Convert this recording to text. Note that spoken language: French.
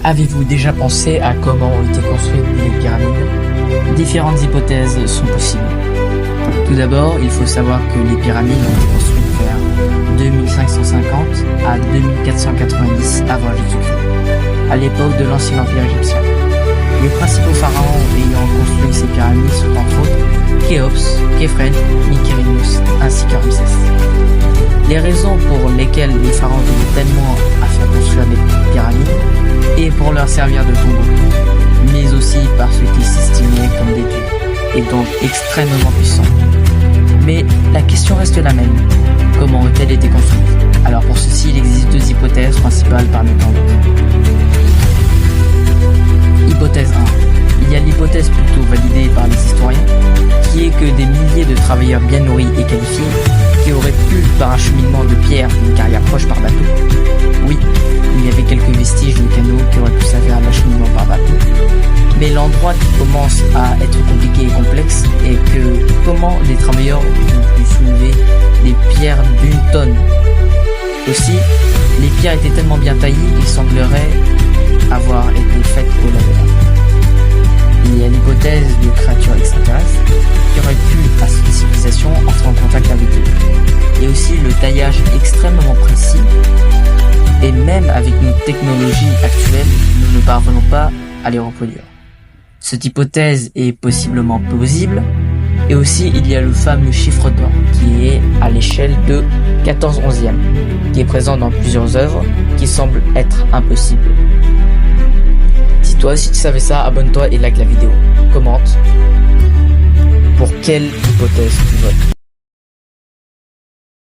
Avez-vous déjà pensé à comment ont été construites les pyramides? Différentes hypothèses sont possibles. Tout d'abord, il faut savoir que les pyramides ont été construites vers 2550 à 2490 avant Jésus-Christ, à l'époque de l'Ancien Empire égyptien. Les principaux pharaons ayant construit ces pyramides sont entre autres Khéops, Khéphren, Mykérinos ainsi que Ramsès. Les raisons pour lesquelles les pharaons tenaient tellement à faire construire des pyramides et pour leur servir de tombeau, mais aussi parce qu'ils s'estimaient comme des dieux et donc extrêmement puissants. Mais la question reste la même. Comment ont-elles été construites? Alors pour ceci, il existe deux hypothèses principales parmi tant d'autres. Hypothèse 1. Il y a l'hypothèse plutôt validée par les historiens, qui est que des milliers de travailleurs bien nourris et qualifiés, qui auraient pu, par un cheminement de pierre d'une carrière proche par bateau, oui, il y avait quelques vestiges de canaux qui auraient pu servir à l'acheminement par bateau, mais l'endroit commence à être compliqué et complexe, et que comment des travailleurs ont pu soulever des pierres d'1 tonne. Aussi, les pierres étaient tellement bien taillées qu'il semblerait avoir été faites au laser. Il y a l'hypothèse de créatures extraterrestres qui auraient pu, à cette civilisation, entrer en contact avec eux. Et aussi le taillage extrêmement précis, et même avec nos technologies actuelles, nous ne parvenons pas à les reproduire. Cette hypothèse est possiblement plausible, et aussi il y a le fameux chiffre d'or, qui est à l'échelle de 14/11e, qui est présent dans plusieurs œuvres, qui semble être impossible. Si toi aussi tu savais ça, abonne-toi et like la vidéo. Commente pour quelle hypothèse tu votes.